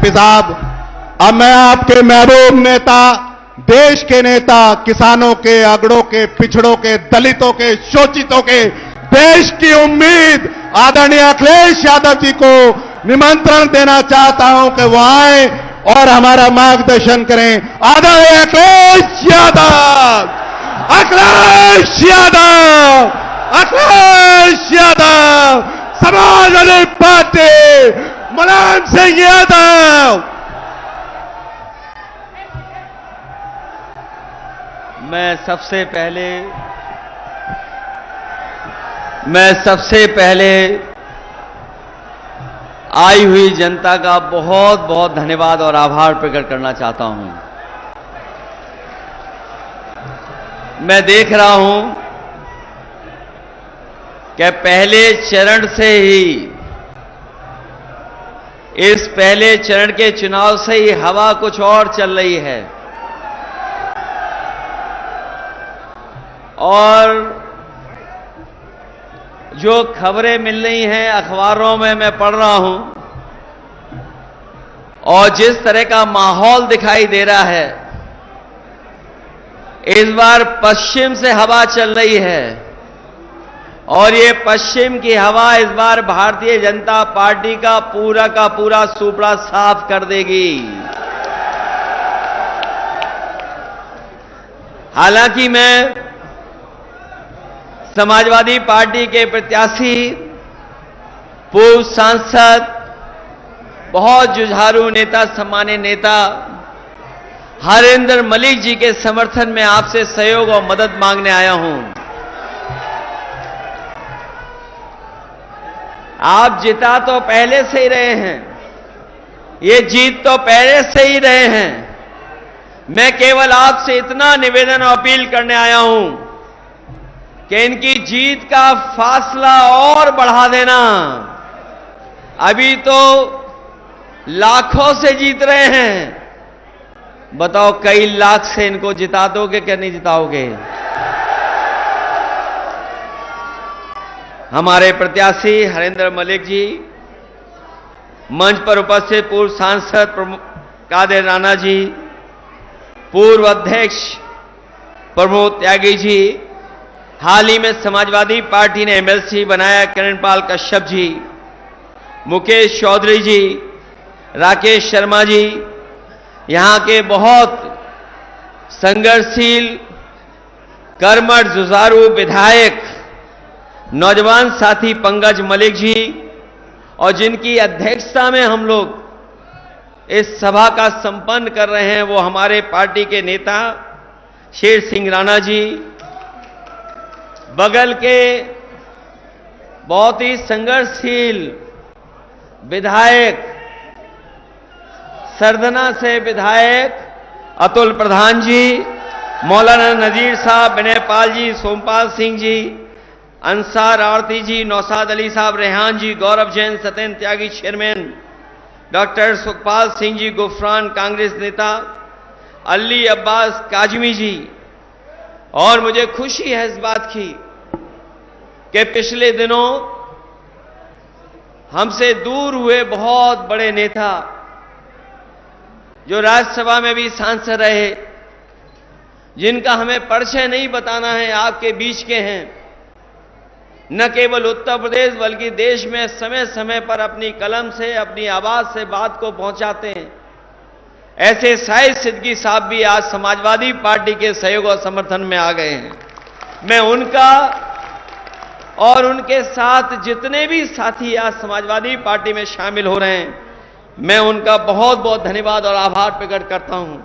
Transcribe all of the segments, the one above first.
MP साहब, अब मैं आपके महबूब नेता, देश के नेता, किसानों के, अगड़ों के, पिछड़ों के, दलितों के, शोषितों के, देश की उम्मीद आदरणीय अखिलेश यादव जी को निमंत्रण देना चाहता हूं कि वो आए और हमारा मार्गदर्शन करें। आदरणीय अखिलेश यादव, अखिलेश यादव, अखिलेश यादव, समाजवादी पार्टी, मुलायम सिंह यादव। मैं सबसे पहले आई हुई जनता का बहुत बहुत धन्यवाद और आभार प्रकट करना चाहता हूं। मैं देख रहा हूं कि पहले चरण से ही, इस पहले चरण के चुनाव से ही हवा कुछ और चल रही है और जो खबरें मिल रही हैं अखबारों में मैं पढ़ रहा हूं और जिस तरह का माहौल दिखाई दे रहा है, इस बार पश्चिम से हवा चल रही है और ये पश्चिम की हवा इस बार भारतीय जनता पार्टी का पूरा सुपड़ा साफ कर देगी। हालांकि मैं समाजवादी पार्टी के प्रत्याशी, पूर्व सांसद, बहुत जुझारू नेता, सम्मानित नेता हरेंद्र मलिक जी के समर्थन में आपसे सहयोग और मदद मांगने आया हूं। आप जिता तो पहले से ही रहे हैं, ये जीत तो पहले से ही रहे हैं। मैं केवल आपसे इतना निवेदन और अपील करने आया हूं कि इनकी जीत का फासला और बढ़ा देना। अभी तो लाखों से जीत रहे हैं, बताओ कई लाख से इनको जिता दोगे क्या नहीं जिताओगे? हमारे प्रत्याशी हरेंद्र मलिक जी, मंच पर उपस्थित पूर्व सांसद कादिर राणा जी, पूर्व अध्यक्ष प्रमोद त्यागी जी, हाल ही में समाजवादी पार्टी ने एमएलसी बनाया किरणपाल कश्यप जी, मुकेश चौधरी जी, राकेश शर्मा जी, यहां के बहुत संघर्षशील, कर्मठ, जुझारू विधायक, नौजवान साथी पंकज मलिक जी, और जिनकी अध्यक्षता में हम लोग इस सभा का संपन्न कर रहे हैं, वो हमारे पार्टी के नेता शेर सिंह राणा जी, बगल के बहुत ही संघर्षशील विधायक, सरदना से विधायक अतुल प्रधान जी, मौलाना नजीर साहब, विनय पाल जी, सोमपाल सिंह जी, अंसार आरती जी, नौशाद अली साहब, रेहान जी, गौरव जैन, सत्येंद्र त्यागी चेयरमैन, डॉक्टर सुखपाल सिंह जी गुफरान कांग्रेस नेता, अली अब्बास काजमी जी। और मुझे खुशी है इस बात की कि पिछले दिनों हमसे दूर हुए बहुत बड़े नेता, जो राज्यसभा में भी सांसद रहे, जिनका हमें परिचय नहीं बताना है, आपके बीच के हैं, न केवल उत्तर प्रदेश बल्कि देश में समय समय पर अपनी कलम से, अपनी आवाज से बात को पहुंचाते हैं, ऐसे शाहिद सिद्दीकी साहब भी आज समाजवादी पार्टी के सहयोग और समर्थन में आ गए हैं। मैं उनका और उनके साथ जितने भी साथी आज समाजवादी पार्टी में शामिल हो रहे हैं, मैं उनका बहुत बहुत धन्यवाद और आभार प्रकट करता हूं।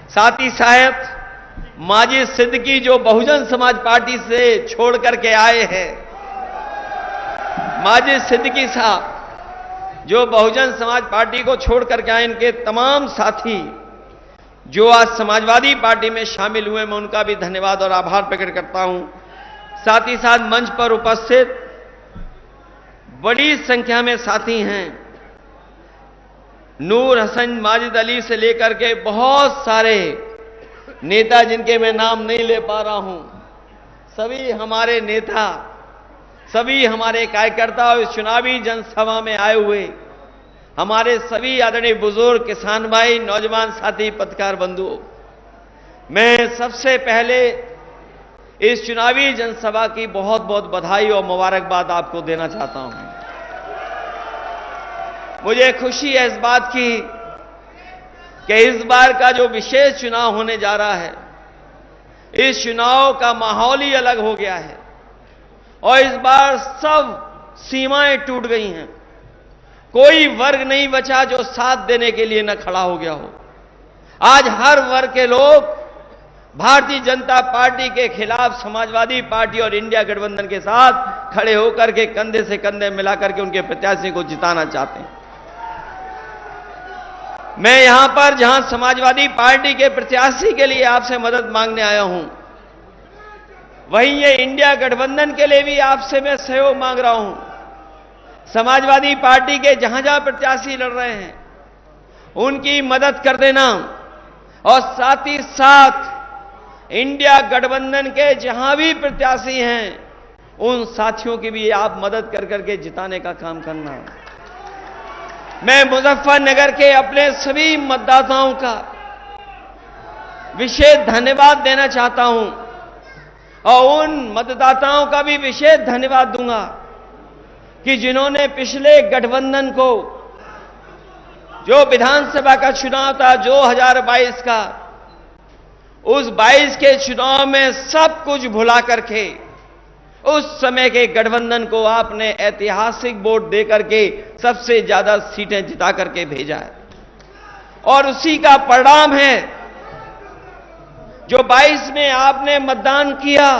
साथ ही साथ माजिद सिद्दीकी जो बहुजन समाज पार्टी से छोड़ करके आए हैं, माजिद सिद्दीकी साहब जो बहुजन समाज पार्टी को छोड़ करके आए, इनके तमाम साथी जो आज समाजवादी पार्टी में शामिल हुए, मैं उनका भी धन्यवाद और आभार प्रकट करता हूं। साथ ही साथ मंच पर उपस्थित बड़ी संख्या में साथी हैं, नूर हसन, माजिद अली से लेकर के बहुत सारे नेता जिनके मैं नाम नहीं ले पा रहा हूं, सभी हमारे नेता, सभी हमारे कार्यकर्ता और चुनावी जनसभा में आए हुए, हमारे सभी आदरणीय बुजुर्ग, किसान भाई, नौजवान साथी, पत्रकार बंधुओं, मैं सबसे पहले इस चुनावी जनसभा की बहुत बहुत बधाई और मुबारकबाद आपको देना चाहता हूं। मुझे खुशी है इस बात की कि इस बार का जो विशेष चुनाव होने जा रहा है, इस चुनाव का माहौल ही अलग हो गया है और इस बार सब सीमाएं टूट गई हैं। कोई वर्ग नहीं बचा जो साथ देने के लिए न खड़ा हो गया हो। आज हर वर्ग के लोग भारतीय जनता पार्टी के खिलाफ समाजवादी पार्टी और इंडिया गठबंधन के साथ खड़े होकर के कंधे से कंधे मिलाकर के उनके प्रत्याशी को जिताना चाहते हैं। मैं यहां पर जहां समाजवादी पार्टी के प्रत्याशी के लिए आपसे मदद मांगने आया हूं, वहीं ये इंडिया गठबंधन के लिए भी आपसे मैं सहयोग मांग रहा हूं। समाजवादी पार्टी के जहां जहां प्रत्याशी लड़ रहे हैं उनकी मदद कर देना और साथ ही साथ इंडिया गठबंधन के जहां भी प्रत्याशी हैं उन साथियों की भी आप मदद कर करके जिताने का काम करना। मैं मुजफ्फरनगर के अपने सभी मतदाताओं का विशेष धन्यवाद देना चाहता हूं और उन मतदाताओं का भी विशेष धन्यवाद दूंगा कि जिन्होंने पिछले गठबंधन को, जो विधानसभा का चुनाव था 2022 का, उस 22 के चुनाव में सब कुछ भुला करके उस समय के गठबंधन को आपने ऐतिहासिक वोट देकर के सबसे ज्यादा सीटें जिता करके भेजा है और उसी का परिणाम है जो 22 में आपने मतदान किया,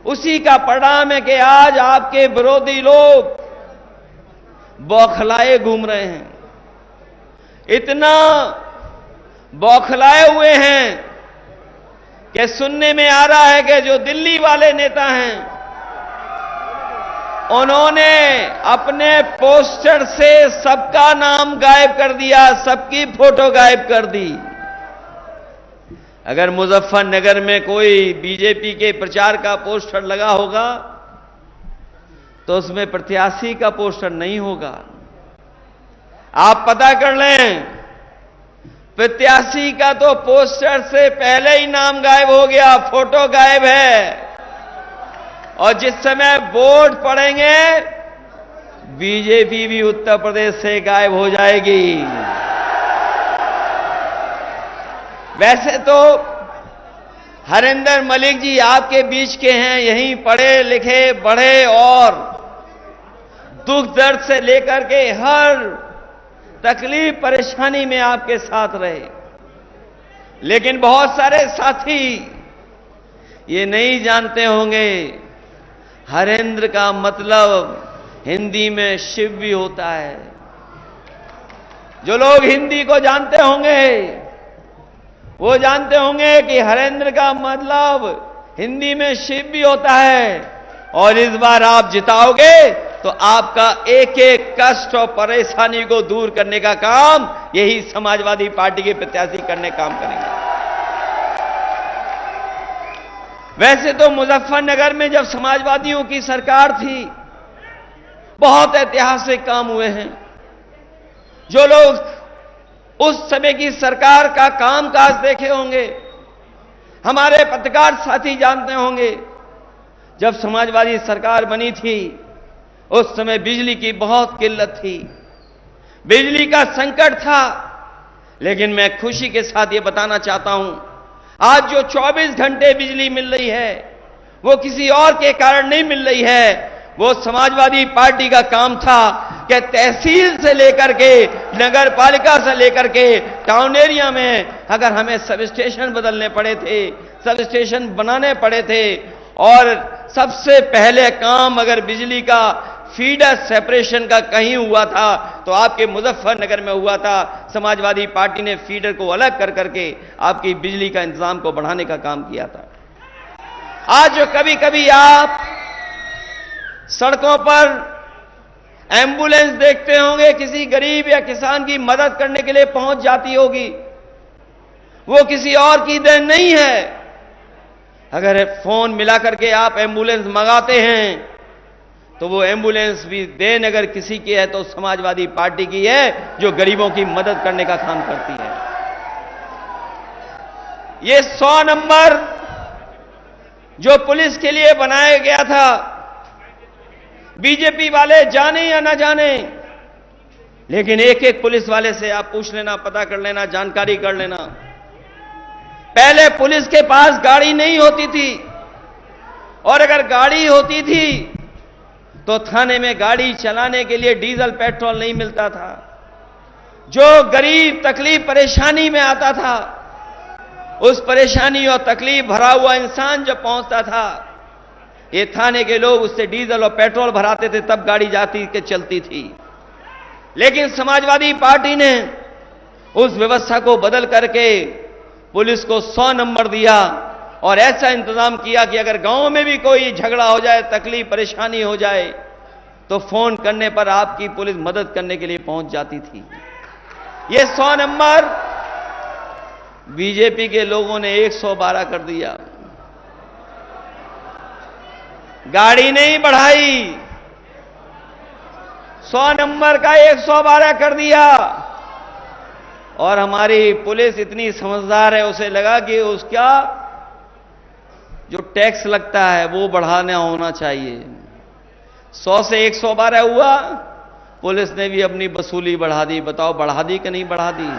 उसी का परिणाम है कि आज आपके विरोधी लोग बौखलाए घूम रहे हैं। इतना बौखलाए हुए हैं कि सुनने में आ रहा है कि जो दिल्ली वाले नेता हैं उन्होंने अपने पोस्टर से सबका नाम गायब कर दिया, सबकी फोटो गायब कर दी। अगर मुजफ्फरनगर में कोई बीजेपी के प्रचार का पोस्टर लगा होगा तो उसमें प्रत्याशी का पोस्टर नहीं होगा। आप पता कर लें, प्रत्याशी का तो पोस्टर से पहले ही नाम गायब हो गया, फोटो गायब है और जिस समय वोट पड़ेंगे बीजेपी भी उत्तर प्रदेश से गायब हो जाएगी। वैसे तो हरिंदर मलिक जी आपके बीच के हैं, यहीं पढ़े लिखे बढ़े और दुख दर्द से लेकर के हर तकलीफ परेशानी में आपके साथ रहे। लेकिन बहुत सारे साथी ये नहीं जानते होंगे हरेंद्र का मतलब हिंदी में शिव भी होता है। जो लोग हिंदी को जानते होंगे वो जानते होंगे कि हरेंद्र का मतलब हिंदी में शिव भी होता है और इस बार आप जिताओगे तो आपका एक एक कष्ट और परेशानी को दूर करने का काम यही समाजवादी पार्टी के प्रत्याशी करने काम करेंगे। वैसे तो मुजफ्फरनगर में जब समाजवादियों की सरकार थी बहुत ऐतिहासिक काम हुए हैं। जो लोग उस समय की सरकार का कामकाज देखे होंगे, हमारे पत्रकार साथी जानते होंगे, जब समाजवादी सरकार बनी थी उस समय बिजली की बहुत किल्लत थी, बिजली का संकट था। लेकिन मैं खुशी के साथ ये बताना चाहता हूं, आज जो 24 घंटे बिजली मिल रही है वो किसी और के कारण नहीं मिल रही है, वो समाजवादी पार्टी का काम था कि तहसील से लेकर के नगर पालिका से लेकर के टाउन एरिया में अगर हमें सब स्टेशन बदलने पड़े थे, सब स्टेशन बनाने पड़े थे और सबसे पहले काम अगर बिजली का फीडर सेपरेशन का कहीं हुआ था तो आपके मुजफ्फरनगर में हुआ था। समाजवादी पार्टी ने फीडर को अलग कर करके आपकी बिजली का इंतजाम को बढ़ाने का काम किया था। आज जो कभी कभी आप सड़कों पर एम्बुलेंस देखते होंगे, किसी गरीब या किसान की मदद करने के लिए पहुंच जाती होगी, वो किसी और की देन नहीं है। अगर फोन मिला करके आप एम्बुलेंस मंगाते हैं तो वो एम्बुलेंस भी देन अगर किसी की है तो समाजवादी पार्टी की है, जो गरीबों की मदद करने का काम करती है। ये 100 नंबर जो पुलिस के लिए बनाया गया था, बीजेपी वाले जाने या ना जाने, लेकिन एक एक पुलिस वाले से आप पूछ लेना, पता कर लेना, जानकारी कर लेना। पहले पुलिस के पास गाड़ी नहीं होती थी, और अगर गाड़ी होती थी तो थाने में गाड़ी चलाने के लिए डीजल पेट्रोल नहीं मिलता था। जो गरीब तकलीफ परेशानी में आता था, उस परेशानी और तकलीफ भरा हुआ इंसान जब पहुंचता था, ये थाने के लोग उससे डीजल और पेट्रोल भराते थे, तब गाड़ी जाती के चलती थी। लेकिन समाजवादी पार्टी ने उस व्यवस्था को बदल करके पुलिस को 100 नंबर दिया, और ऐसा इंतजाम किया कि अगर गांव में भी कोई झगड़ा हो जाए, तकलीफ परेशानी हो जाए, तो फोन करने पर आपकी पुलिस मदद करने के लिए पहुंच जाती थी। ये 100 नंबर बीजेपी के लोगों ने 112 कर दिया। गाड़ी नहीं बढ़ाई, 100 नंबर का 112 कर दिया। और हमारी पुलिस इतनी समझदार है, उसे लगा कि उसका जो टैक्स लगता है वो बढ़ाना होना चाहिए। 100 से 112 हुआ, पुलिस ने भी अपनी वसूली बढ़ा दी। बताओ बढ़ा दी कि नहीं बढ़ा दी?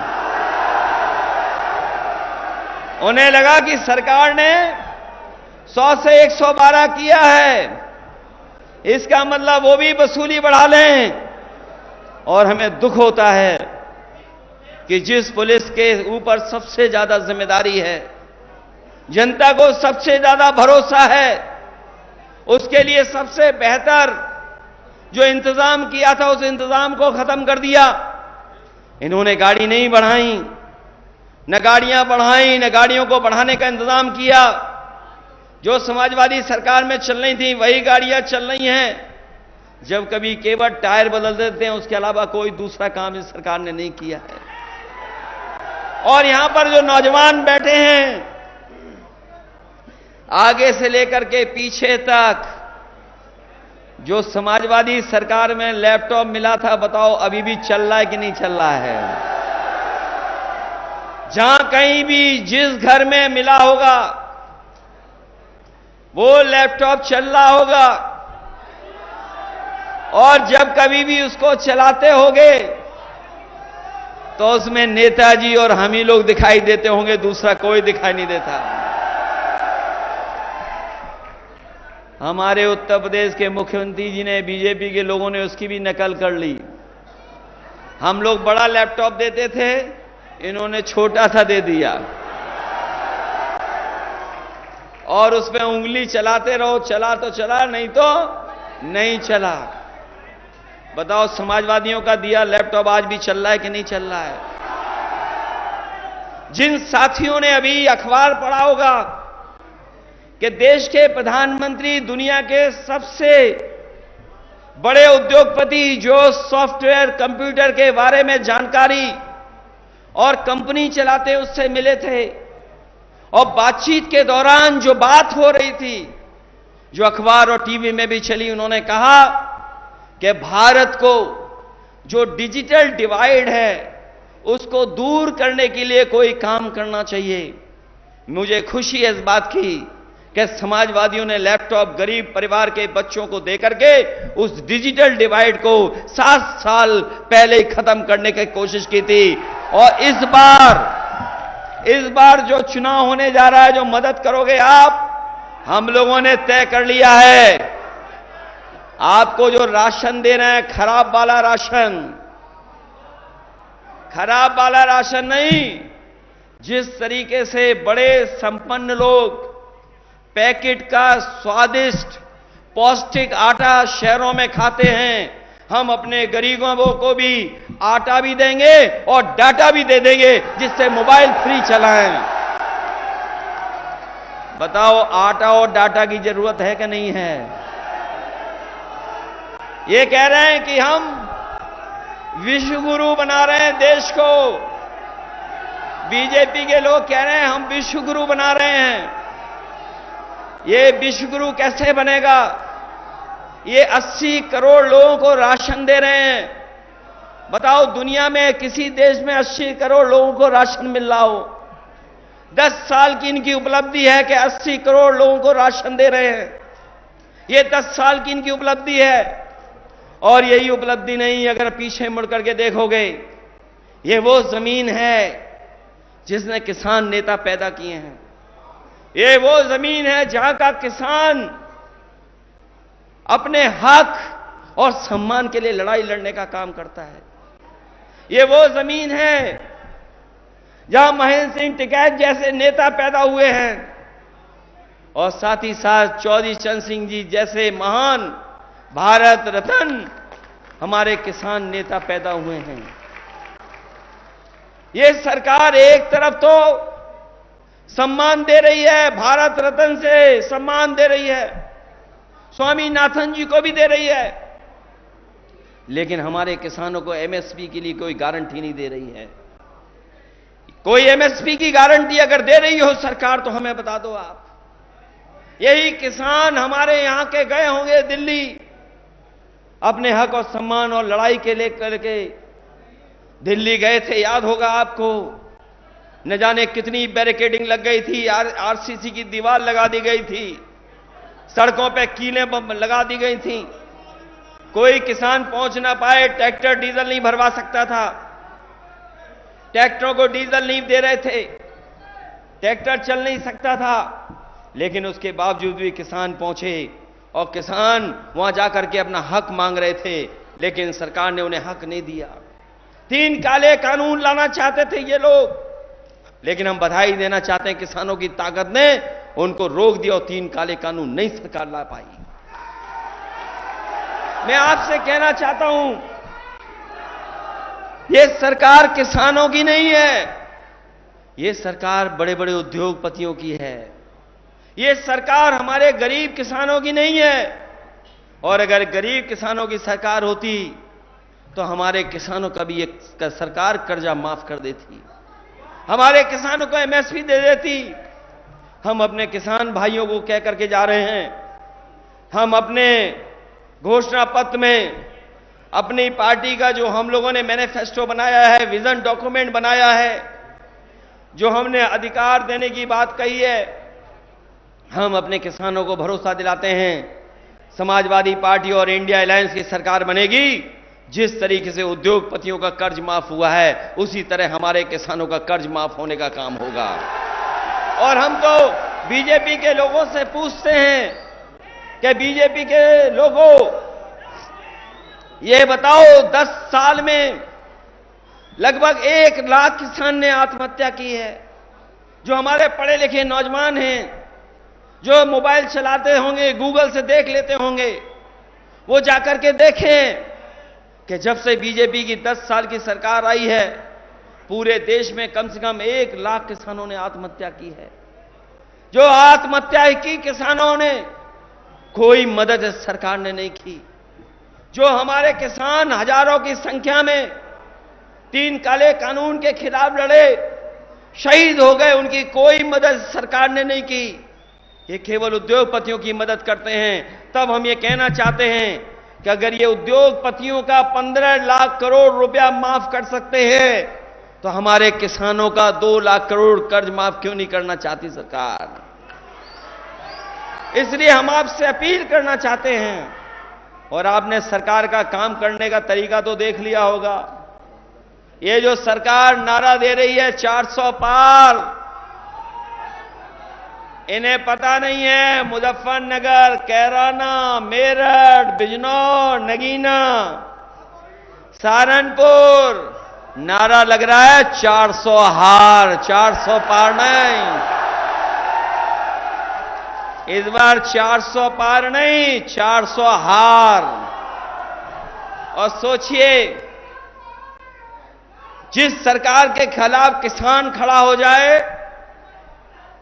उन्हें लगा कि सरकार ने 100 से 112 किया है, इसका मतलब वो भी वसूली बढ़ा लें। और हमें दुख होता है कि जिस पुलिस के ऊपर सबसे ज्यादा जिम्मेदारी है, जनता को सबसे ज्यादा भरोसा है, उसके लिए सबसे बेहतर जो इंतजाम किया था, उस इंतजाम को खत्म कर दिया। इन्होंने गाड़ी नहीं बढ़ाई, न गाड़ियां बढ़ाई, न गाड़ियों को बढ़ाने का इंतजाम किया। जो समाजवादी सरकार में चल रही थी वही गाड़ियां चल रही हैं। जब कभी केवल टायर बदल देते हैं, उसके अलावा कोई दूसरा काम इस सरकार ने नहीं किया है। और यहां पर जो नौजवान बैठे हैं, आगे से लेकर के पीछे तक, जो समाजवादी सरकार में लैपटॉप मिला था, बताओ अभी भी चल रहा है कि नहीं चल रहा है? जहां कहीं भी जिस घर में मिला होगा वो लैपटॉप चल रहा होगा। और जब कभी भी उसको चलाते होंगे तो उसमें नेताजी और हम ही लोग दिखाई देते होंगे, दूसरा कोई दिखाई नहीं देता। हमारे उत्तर प्रदेश के मुख्यमंत्री जी ने, बीजेपी के लोगों ने उसकी भी नकल कर ली। हम लोग बड़ा लैपटॉप देते थे, इन्होंने छोटा सा दे दिया, और उसमें उंगली चलाते रहो, चला तो चला, नहीं तो नहीं चला। बताओ समाजवादियों का दिया लैपटॉप आज भी चल रहा है कि नहीं चल रहा है? जिन साथियों ने अभी अखबार पढ़ा होगा कि देश के प्रधानमंत्री दुनिया के सबसे बड़े उद्योगपति, जो सॉफ्टवेयर कंप्यूटर के बारे में जानकारी और कंपनी चलाते, उससे मिले थे। और बातचीत के दौरान जो बात हो रही थी, जो अखबार और टीवी में भी चली, उन्होंने कहा कि भारत को जो डिजिटल डिवाइड है उसको दूर करने के लिए कोई काम करना चाहिए। मुझे खुशी है इस बात की कि समाजवादियों ने लैपटॉप गरीब परिवार के बच्चों को देकर के उस डिजिटल डिवाइड को 7 साल पहले ही खत्म करने की कोशिश की थी। और इस बार जो चुनाव होने जा रहा है, जो मदद करोगे आप, हम लोगों ने तय कर लिया है, आपको जो राशन दे रहे हैं, खराब वाला राशन नहीं। जिस तरीके से बड़े संपन्न लोग पैकेट का स्वादिष्ट पौष्टिक आटा शहरों में खाते हैं, हम अपने गरीबों को भी आटा भी देंगे और डाटा भी दे देंगे, जिससे मोबाइल फ्री चलाएं। बताओ आटा और डाटा की जरूरत है कि नहीं है? ये कह रहे हैं कि हम विश्व गुरु बना रहे हैं देश को। बीजेपी के लोग कह रहे हैं हम विश्व गुरु बना रहे हैं। ये विश्व गुरु कैसे बनेगा? ये 80 करोड़ लोगों को राशन दे रहे हैं। बताओ, दुनिया में किसी देश में 80 करोड़ लोगों को राशन मिल रहा हो? 10 साल की इनकी उपलब्धि है कि 80 करोड़ लोगों को राशन दे रहे हैं। ये 10 साल की इनकी उपलब्धि है। और यही उपलब्धि नहीं, अगर पीछे मुड़ करके देखोगे, ये वो जमीन है जिसने किसान नेता पैदा किए हैं। ये वो जमीन है जहां का किसान अपने हक और सम्मान के लिए लड़ाई लड़ने का काम करता है। ये वो जमीन है जहां महेंद्र सिंह टिकैत जैसे नेता पैदा हुए हैं और साथ ही साथ चौधरी चरण सिंह जी जैसे महान भारत रत्न हमारे किसान नेता पैदा हुए हैं। ये सरकार एक तरफ तो सम्मान दे रही है, भारत रत्न से सम्मान दे रही है, स्वामीनाथन जी को भी दे रही है, लेकिन हमारे किसानों को एमएसपी के लिए कोई गारंटी नहीं दे रही है। कोई एमएसपी की गारंटी अगर दे रही हो सरकार तो हमें बता दो आप। यही किसान हमारे यहां के गए होंगे दिल्ली अपने हक और सम्मान और लड़ाई के लेकर के दिल्ली गए थे, याद होगा आपको। न जाने कितनी बैरिकेडिंग लग गई थी, आरसीसी की दीवार लगा दी गई थी, सड़कों पे कीलें लगा दी गई थी, कोई किसान पहुंच ना पाए, ट्रैक्टर डीजल नहीं भरवा सकता था, ट्रैक्टरों को डीजल नहीं दे रहे थे, ट्रैक्टर चल नहीं सकता था, लेकिन उसके बावजूद भी किसान पहुंचे और किसान वहां जाकर के अपना हक मांग रहे थे, लेकिन सरकार ने उन्हें हक नहीं दिया। 3 काले कानून लाना चाहते थे ये लोग, लेकिन हम बधाई देना चाहते हैं किसानों की ताकत ने उनको रोक दिया और 3 काले कानून नहीं सरकार ला पाई। मैं आपसे कहना चाहता हूं, ये सरकार किसानों की नहीं है, ये सरकार बड़े बड़े उद्योगपतियों की है, ये सरकार हमारे गरीब किसानों की नहीं है। और अगर गरीब किसानों की सरकार होती तो हमारे किसानों का भी एक सरकार कर्जा माफ कर देती, हमारे किसानों को एमएसपी दे देती। हम अपने किसान भाइयों को कह करके जा रहे हैं, हम अपने घोषणा पत्र में अपनी पार्टी का जो हम लोगों ने मैनिफेस्टो बनाया है, विजन डॉक्यूमेंट बनाया है, जो हमने अधिकार देने की बात कही है, हम अपने किसानों को भरोसा दिलाते हैं समाजवादी पार्टी और इंडिया अलायंस की सरकार बनेगी। जिस तरीके से उद्योगपतियों का कर्ज माफ हुआ है उसी तरह हमारे किसानों का कर्ज माफ होने का काम होगा। और हम तो बीजेपी के लोगों से पूछते हैं कि बीजेपी के लोगों, ये बताओ 10 साल में लगभग 1 लाख किसान ने आत्महत्या की है। जो हमारे पढ़े लिखे नौजवान हैं, जो मोबाइल चलाते होंगे, गूगल से देख लेते होंगे, वो जाकर के देखें कि जब से बीजेपी की 10 साल की सरकार आई है पूरे देश में कम से कम 1 लाख किसानों ने आत्महत्या की है। जो आत्महत्या की किसानों ने कोई मदद सरकार ने नहीं की। जो हमारे किसान हजारों की संख्या में 3 काले कानून के खिलाफ लड़े, शहीद हो गए, उनकी कोई मदद सरकार ने नहीं की। ये केवल उद्योगपतियों की मदद करते हैं। तब हम ये कहना चाहते हैं कि अगर ये उद्योगपतियों का 15 लाख करोड़ रुपया माफ कर सकते हैं तो हमारे किसानों का 2 लाख करोड़ कर्ज माफ क्यों नहीं करना चाहती सरकार। इसलिए हम आपसे अपील करना चाहते हैं, और आपने सरकार का काम करने का तरीका तो देख लिया होगा। ये जो सरकार नारा दे रही है 400 पार, इन्हें पता नहीं है मुजफ्फरनगर, कैराना, मेरठ, बिजनौर, नगीना, सहारनपुर नारा लग रहा है 400 हार, 400 पार नहीं। इस बार 400 पार नहीं, 400 हार। और सोचिए, जिस सरकार के खिलाफ किसान खड़ा हो जाए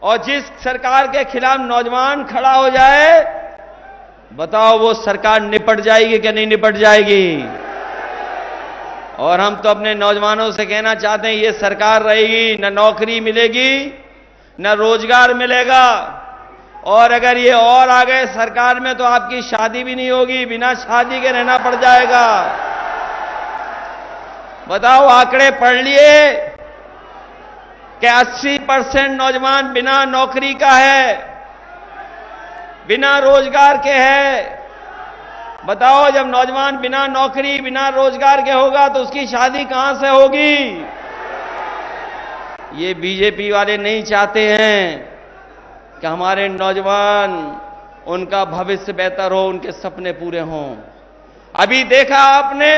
और जिस सरकार के खिलाफ नौजवान खड़ा हो जाए, बताओ वो सरकार निपट जाएगी कि नहीं निपट जाएगी। और हम तो अपने नौजवानों से कहना चाहते हैं, ये सरकार रहेगी न नौकरी मिलेगी न रोजगार मिलेगा, और अगर ये और आ गए सरकार में तो आपकी शादी भी नहीं होगी, बिना शादी के रहना पड़ जाएगा। बताओ, आंकड़े पढ़ लिए कि 80% नौजवान बिना नौकरी का है, बिना रोजगार के है। बताओ, जब नौजवान बिना नौकरी बिना रोजगार के होगा तो उसकी शादी कहां से होगी? ये बीजेपी वाले नहीं चाहते हैं कि हमारे नौजवान, उनका भविष्य बेहतर हो, उनके सपने पूरे हों। अभी देखा आपने,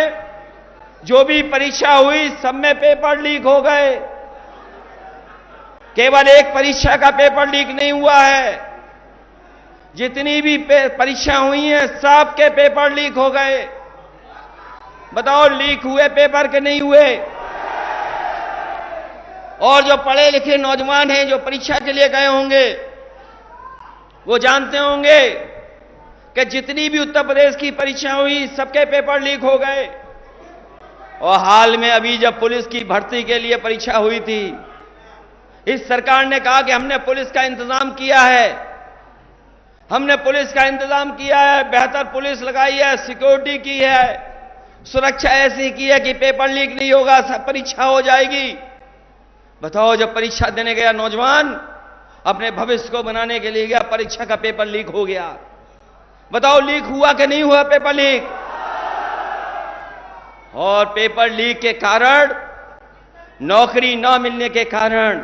जो भी परीक्षा हुई सब में पेपर लीक हो गए। केवल एक परीक्षा का पेपर लीक नहीं हुआ है, जितनी भी परीक्षा हुई हैं सबके पेपर लीक हो गए। बताओ, लीक हुए पेपर के नहीं हुए? और जो पढ़े लिखे नौजवान हैं जो परीक्षा के लिए गए होंगे, वो जानते होंगे कि जितनी भी उत्तर प्रदेश की परीक्षा हुई सबके पेपर लीक हो गए। और हाल में अभी जब पुलिस की भर्ती के लिए परीक्षा हुई थी, इस सरकार ने कहा कि हमने पुलिस का इंतजाम किया है, हमने पुलिस का इंतजाम किया है, बेहतर पुलिस लगाई है, सिक्योरिटी की है, सुरक्षा ऐसी की है कि पेपर लीक नहीं होगा, सब परीक्षा हो जाएगी। बताओ, जब परीक्षा देने गया नौजवान, अपने भविष्य को बनाने के लिए गया, परीक्षा का पेपर लीक हो गया। बताओ, लीक हुआ कि नहीं हुआ पेपर लीक? और पेपर लीक के कारण, नौकरी न मिलने के कारण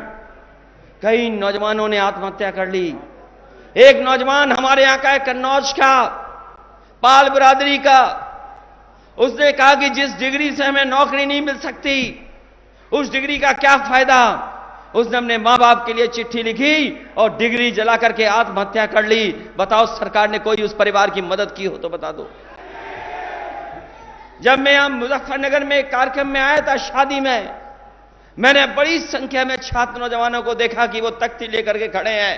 कई नौजवानों ने आत्महत्या कर ली। एक नौजवान हमारे यहां का है, कन्नौज का, पाल बिरादरी का, उसने कहा कि जिस डिग्री से हमें नौकरी नहीं मिल सकती, उस डिग्री का क्या फायदा। उसने अपने मां बाप के लिए चिट्ठी लिखी और डिग्री जला करके आत्महत्या कर ली। बताओ, सरकार ने कोई उस परिवार की मदद की हो तो बता दो। जब मैं यहां मुजफ्फरनगर में एक कार्यक्रम में आया था, शादी में, मैंने बड़ी संख्या में छात्र नौजवानों को देखा कि वो तख्ती लेकर के खड़े हैं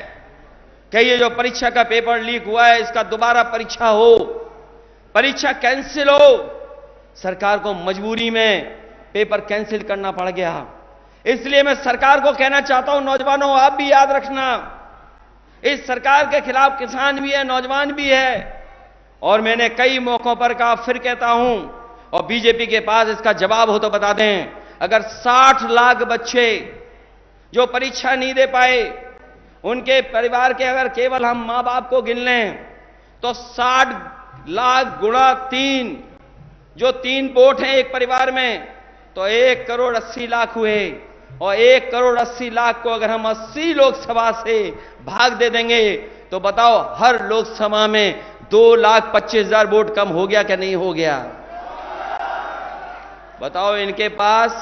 कि ये जो परीक्षा का पेपर लीक हुआ है, इसका दोबारा परीक्षा हो, परीक्षा कैंसिल हो। सरकार को मजबूरी में पेपर कैंसिल करना पड़ गया। इसलिए मैं सरकार को कहना चाहता हूं, नौजवानों, आप भी याद रखना, इस सरकार के खिलाफ किसान भी है, नौजवान भी है। और मैंने कई मौकों पर कहा, फिर कहता हूं, और बीजेपी के पास इसका जवाब हो तो बता दें, अगर 60 लाख बच्चे जो परीक्षा नहीं दे पाए, उनके परिवार के अगर केवल हम मां बाप को गिन लें तो 60 लाख गुणा 3, जो 3 वोट हैं एक परिवार में, तो 1,80,00,000 हुए। और 1,80,00,000 को अगर हम 80 लोकसभा से भाग दे देंगे तो बताओ, हर लोकसभा में 2,25,000 वोट कम हो गया क्या नहीं हो गया? बताओ, इनके पास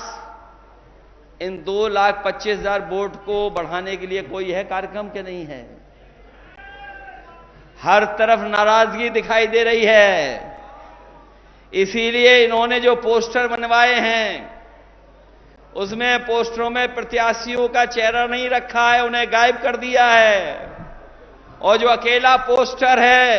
इन 2,25,000 वोट को बढ़ाने के लिए कोई है कार्यक्रम के नहीं है? हर तरफ नाराजगी दिखाई दे रही है। इसीलिए इन्होंने जो पोस्टर बनवाए हैं, उसमें पोस्टरों में प्रत्याशियों का चेहरा नहीं रखा है, उन्हें गायब कर दिया है। और जो अकेला पोस्टर है,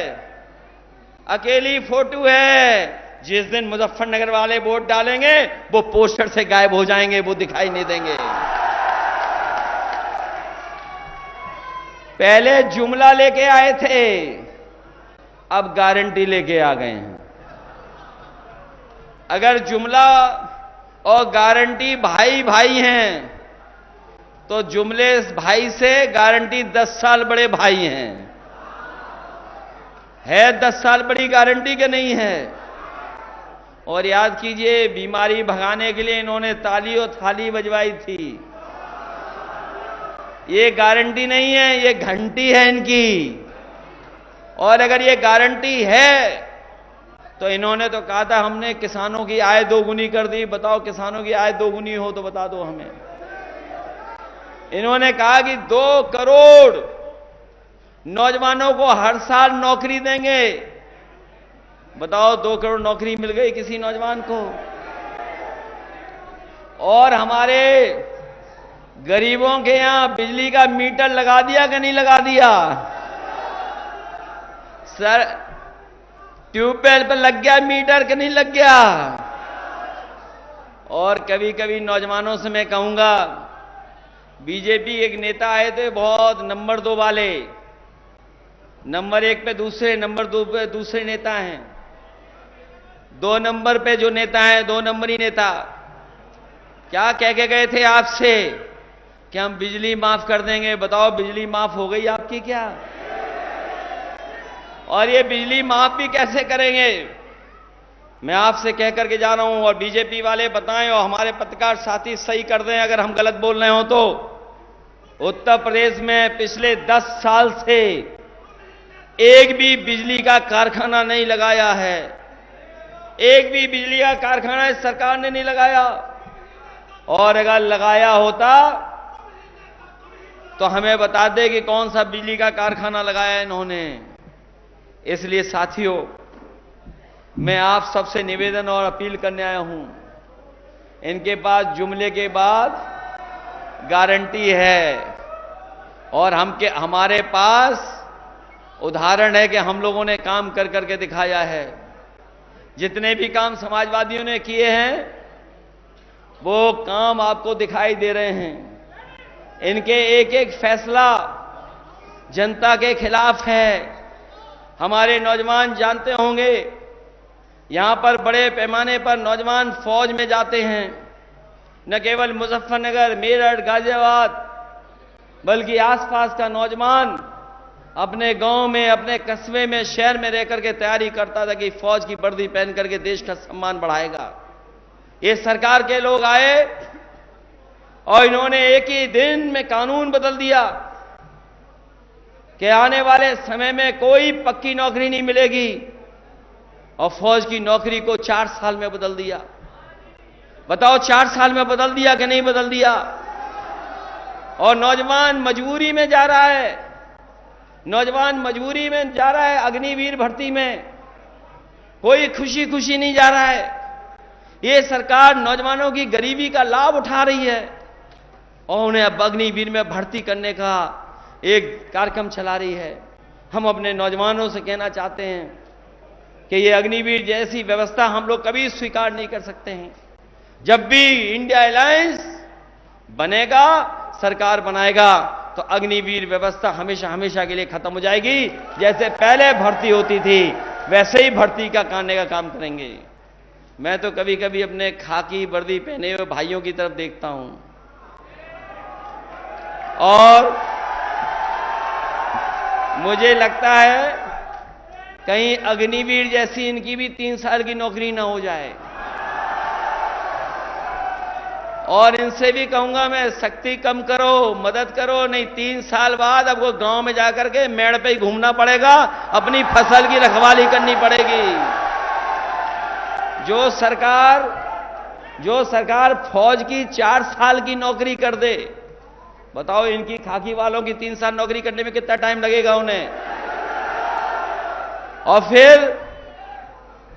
अकेली फोटो है, जिस दिन मुजफ्फरनगर वाले वोट डालेंगे वो पोस्टर से गायब हो जाएंगे, वो दिखाई नहीं देंगे। पहले जुमला लेके आए थे, अब गारंटी लेके आ गए हैं। अगर जुमला और गारंटी भाई भाई हैं, तो जुमले भाई से गारंटी 10 साल बड़े भाई हैं। है 10 साल बड़ी गारंटी के नहीं है? और याद कीजिए, बीमारी भगाने के लिए इन्होंने ताली और थाली बजवाई थी। ये गारंटी नहीं है, ये घंटी है इनकी। और अगर ये गारंटी है तो इन्होंने तो कहा था हमने किसानों की आय दोगुनी कर दी। बताओ, किसानों की आय दोगुनी हो तो बता दो हमें। इन्होंने कहा कि 2 करोड़ नौजवानों को हर साल नौकरी देंगे। बताओ, 2 करोड़ नौकरी मिल गई किसी नौजवान को? और हमारे गरीबों के यहां बिजली का मीटर लगा दिया कि नहीं लगा दिया? सर, ट्यूबवेल पर लग गया मीटर कि नहीं लग गया? और कभी कभी नौजवानों से मैं कहूंगा, बीजेपी एक नेता आए थे बहुत नंबर 2 वाले, नंबर 1 पे दूसरे, नंबर 2 पे दूसरे नेता हैं। 2 नंबर पे जो नेता हैं, 2 नंबरी नेता क्या कह के गए थे आपसे कि हम बिजली माफ कर देंगे। बताओ बिजली माफ हो गई आपकी क्या? और ये बिजली माफ भी कैसे करेंगे? मैं आपसे कह करके जा रहा हूं, और बीजेपी वाले बताएं और हमारे पत्रकार साथी सही कर दें अगर हम गलत बोल रहे हो तो। उत्तर प्रदेश में पिछले 10 साल से एक भी बिजली का कारखाना नहीं लगाया है। एक भी बिजली का कारखाना इस सरकार ने नहीं लगाया, और अगर लगाया होता तो हमें बता दे कि कौन सा बिजली का कारखाना लगाया इन्होंने। इसलिए साथियों, मैं आप सबसे निवेदन और अपील करने आया हूं, इनके पास जुमले के बाद गारंटी है, और हमारे पास उदाहरण है कि हम लोगों ने काम कर करके दिखाया है। जितने भी काम समाजवादियों ने किए हैं वो काम आपको दिखाई दे रहे हैं। इनके एक एक फैसला जनता के खिलाफ है। हमारे नौजवान जानते होंगे, यहां पर बड़े पैमाने पर नौजवान फौज में जाते हैं। न केवल मुजफ्फरनगर, मेरठ, गाजियाबाद, बल्कि आसपास का नौजवान अपने गांव में, अपने कस्बे में, शहर में रहकर के तैयारी करता था कि फौज की वर्दी पहन करके देश का सम्मान बढ़ाएगा। ये सरकार के लोग आए और इन्होंने एक ही दिन में कानून बदल दिया कि आने वाले समय में कोई पक्की नौकरी नहीं मिलेगी, और फौज की नौकरी को 4 साल में बदल दिया। बताओ 4 साल में बदल दिया कि नहीं बदल दिया? और नौजवान मजबूरी में जा रहा है, नौजवान मजबूरी में जा रहा है अग्निवीर भर्ती में, कोई खुशी खुशी नहीं जा रहा है। ये सरकार नौजवानों की गरीबी का लाभ उठा रही है और उन्हें अब अग्निवीर में भर्ती करने का एक कार्यक्रम चला रही है। हम अपने नौजवानों से कहना चाहते हैं कि ये अग्निवीर जैसी व्यवस्था हम लोग कभी स्वीकार नहीं कर सकते हैं। जब भी इंडिया अलायंस बनेगा, सरकार बनाएगा, तो अग्निवीर व्यवस्था हमेशा हमेशा के लिए खत्म हो जाएगी। जैसे पहले भर्ती होती थी वैसे ही भर्ती का करने का काम करेंगे। मैं तो कभी कभी अपने खाकी वर्दी पहने हुए भाइयों की तरफ देखता हूं और मुझे लगता है कहीं अग्निवीर जैसी इनकी भी 3 साल की नौकरी ना हो जाए। और इनसे भी कहूंगा मैं, सख्ती कम करो, मदद करो, नहीं 3 साल बाद आपको गांव में जाकर के मेड़ पे ही घूमना पड़ेगा, अपनी फसल की रखवाली करनी पड़ेगी। जो सरकार फौज की 4 साल की नौकरी कर दे, बताओ इनकी खाकी वालों की 3 साल नौकरी करने में कितना टाइम लगेगा उन्हें। और फिर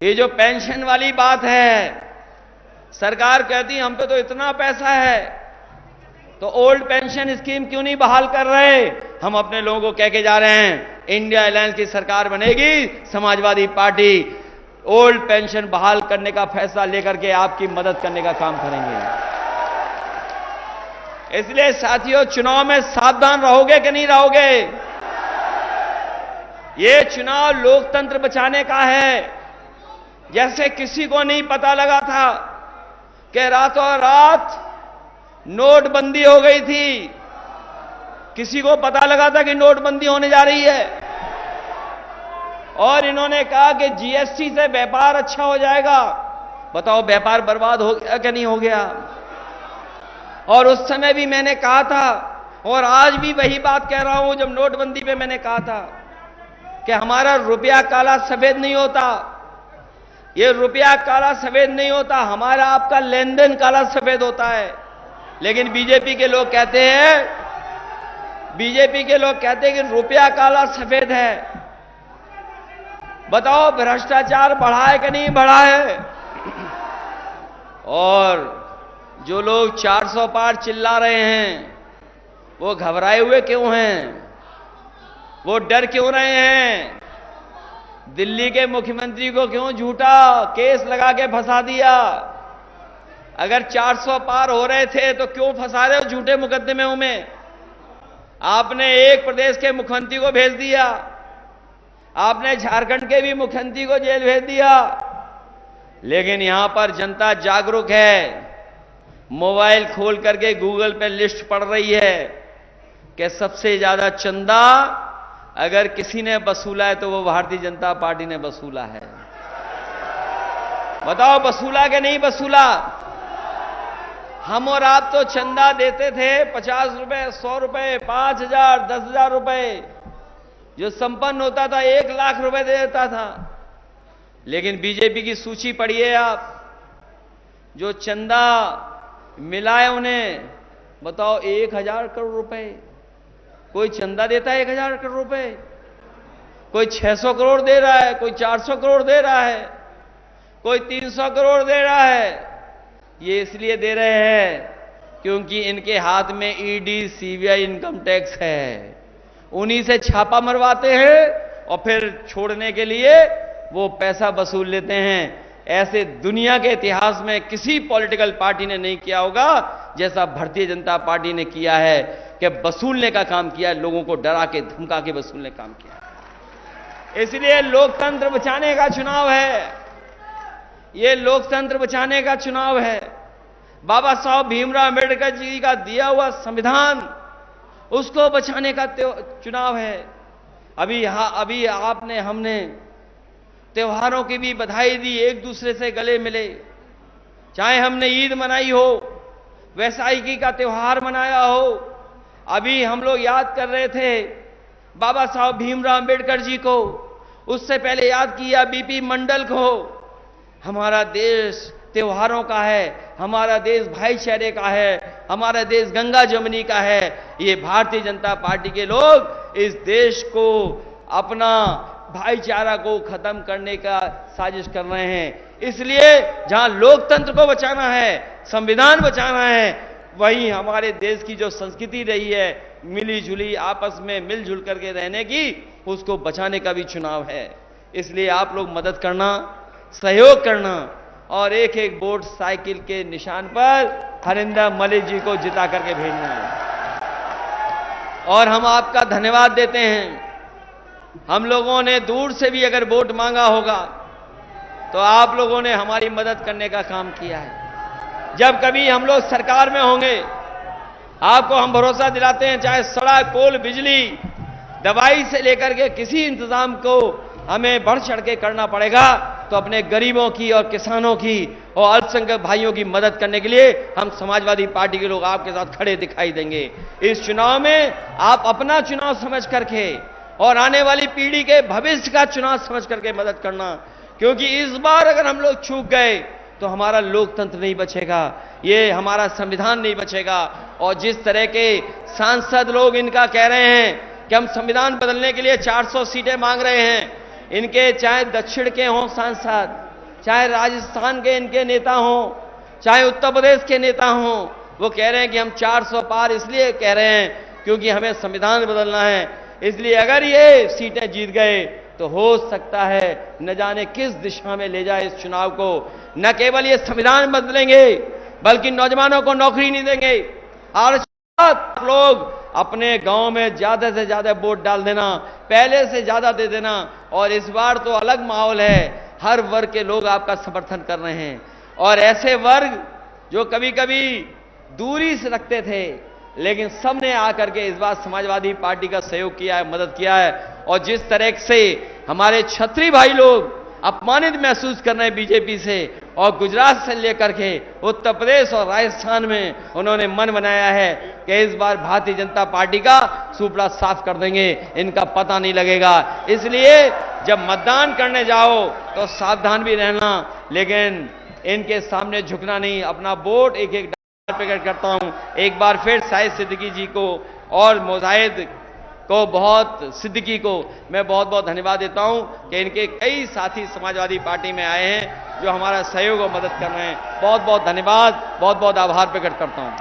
ये जो पेंशन वाली बात है, सरकार कहती हम पे तो इतना पैसा है, तो ओल्ड पेंशन स्कीम क्यों नहीं बहाल कर रहे? हम अपने लोगों को कह के जा रहे हैं, इंडिया अलायंस की सरकार बनेगी, समाजवादी पार्टी ओल्ड पेंशन बहाल करने का फैसला लेकर के आपकी मदद करने का काम करेंगे। इसलिए साथियों, चुनाव में सावधान रहोगे कि नहीं रहोगे? ये चुनाव लोकतंत्र बचाने का है। जैसे किसी को नहीं पता लगा था कि रातों रात नोटबंदी हो गई थी, किसी को पता लगा था कि नोटबंदी होने जा रही है, और इन्होंने कहा कि जीएसटी से व्यापार अच्छा हो जाएगा। बताओ व्यापार बर्बाद हो गया कि नहीं हो गया? और उस समय भी मैंने कहा था, और आज भी वही बात कह रहा हूं जब नोटबंदी पे मैंने कहा था कि हमारा रुपया काला सफेद नहीं होता। ये रुपया काला सफेद नहीं होता, हमारा आपका लेन देन काला सफेद होता है। लेकिन बीजेपी के लोग कहते हैं कि रुपया काला सफेद है। बताओ भ्रष्टाचार बढ़ा है कि नहीं बढ़ा है? और जो लोग 400 पार चिल्ला रहे हैं वो घबराए हुए क्यों हैं? वो डर क्यों रहे हैं? दिल्ली के मुख्यमंत्री को क्यों झूठा केस लगा के फंसा दिया? अगर 400 पार हो रहे थे तो क्यों फंसा रहे हो झूठे मुकदमे में? आपने एक प्रदेश के मुख्यमंत्री को भेज दिया, आपने झारखंड के भी मुख्यमंत्री को जेल भेज दिया, लेकिन यहां पर जनता जागरूक है। मोबाइल खोल करके गूगल पे लिस्ट पड़ रही है कि सबसे ज्यादा चंदा अगर किसी ने वसूला है तो वो भारतीय जनता पार्टी ने वसूला है। बताओ वसूला कि नहीं वसूला? हम और आप तो चंदा देते थे 50 रुपए, 100 रुपए, 5,000, 10,000 रुपए। जो संपन्न होता था 1 लाख रुपए दे देता था। लेकिन बीजेपी की सूची पढ़िए आप, जो चंदा मिला है उन्हें, बताओ 1,000 करोड़ रुपए। कोई चंदा देता है 1,000 करोड़ रुपए, कोई 600 करोड़ दे रहा है, कोई 400 करोड़ दे रहा है, कोई 300 करोड़ दे रहा है। ये इसलिए दे रहे हैं क्योंकि इनके हाथ में ईडी, सीबीआई, इनकम टैक्स है। उन्हीं से छापा मरवाते हैं और फिर छोड़ने के लिए वो पैसा वसूल लेते हैं। ऐसे दुनिया के इतिहास में किसी पॉलिटिकल पार्टी ने नहीं किया होगा जैसा भारतीय जनता पार्टी ने किया है कि वसूलने का काम किया है, लोगों को डरा के धमका के वसूलने का काम किया है। इसलिए लोकतंत्र बचाने का चुनाव है, ये लोकतंत्र बचाने का चुनाव है। बाबा साहब भीमराव अंबेडकर जी का दिया हुआ संविधान, उसको बचाने का चुनाव है। अभी हमने त्योहारों की भी बधाई दी, एक दूसरे से गले मिले। चाहे हमने ईद मनाई हो, वैसाखी का त्योहार मनाया हो। अभी हम लोग याद कर रहे थे बाबा साहब भीमराव अंबेडकर जी को, उससे पहले याद किया बीपी मंडल को। हमारा देश त्योहारों का है, हमारा देश भाईचारे का है, हमारा देश गंगा जमुनी का है। ये भारतीय जनता पार्टी के लोग इस देश को, अपना भाईचारा को खत्म करने का साजिश कर रहे हैं। इसलिए जहां लोकतंत्र को बचाना है, संविधान बचाना है, वहीं हमारे देश की जो संस्कृति रही है मिली जुली, आपस में मिलजुल करके रहने की, उसको बचाने का भी चुनाव है। इसलिए आप लोग मदद करना, सहयोग करना और एक एक वोट साइकिल के निशान पर हरिंदर मलिक जी को जिता करके भेजना है। और हम आपका धन्यवाद देते हैं। हम लोगों ने दूर से भी अगर वोट मांगा होगा तो आप लोगों ने हमारी मदद करने का काम किया है। जब कभी हम लोग सरकार में होंगे, आपको हम भरोसा दिलाते हैं, चाहे सड़क, पुल, बिजली, दवाई से लेकर के किसी इंतजाम को हमें बढ़ चढ़ के करना पड़ेगा तो अपने गरीबों की और किसानों की और अल्पसंख्यक भाइयों की मदद करने के लिए हम समाजवादी पार्टी के लोग आपके साथ खड़े दिखाई देंगे। इस चुनाव में आप अपना चुनाव समझ करके और आने वाली पीढ़ी के भविष्य का चुनाव समझ करके मदद करना, क्योंकि इस बार अगर हम लोग चूक गए तो हमारा लोकतंत्र नहीं बचेगा, ये हमारा संविधान नहीं बचेगा। और जिस तरह के सांसद लोग इनका कह रहे हैं कि हम संविधान बदलने के लिए 400 सीटें मांग रहे हैं, इनके चाहे दक्षिण के हों सांसद, चाहे राजस्थान के इनके नेता हों, चाहे उत्तर प्रदेश के नेता हों, वो कह रहे हैं कि हम 400 पार इसलिए कह रहे हैं क्योंकि हमें संविधान बदलना है। इसलिए अगर ये सीटें जीत गए तो हो सकता है न जाने किस दिशा में ले जाए इस चुनाव को। न केवल ये संविधान बदलेंगे बल्कि नौजवानों को नौकरी नहीं देंगे। और लोग अपने गांव में ज्यादा से ज्यादा वोट डाल देना, पहले से ज्यादा दे देना। और इस बार तो अलग माहौल है, हर वर्ग के लोग आपका समर्थन कर रहे हैं। और ऐसे वर्ग जो कभी कभी दूरी से रखते थे, लेकिन सबने आकर के इस बार समाजवादी पार्टी का सहयोग किया है, मदद किया है। और जिस तरह से हमारे क्षत्रिय भाई लोग अपमानित महसूस कर रहे हैं बीजेपी से, और गुजरात से लेकर के उत्तर प्रदेश और राजस्थान में उन्होंने मन बनाया है कि इस बार भारतीय जनता पार्टी का सुपड़ा साफ कर देंगे, इनका पता नहीं लगेगा। इसलिए जब मतदान करने जाओ तो सावधान भी रहना, लेकिन इनके सामने झुकना नहीं। अपना वोट एक एक प्रकट करता हूं। एक बार फिर शाहिद सिद्दीकी जी को और मुजाहिद को सिद्दीकी को मैं बहुत बहुत धन्यवाद देता हूं कि इनके कई साथी समाजवादी पार्टी में आए हैं जो हमारा सहयोग और मदद कर रहे हैं। बहुत बहुत धन्यवाद, बहुत बहुत आभार प्रकट करता हूं।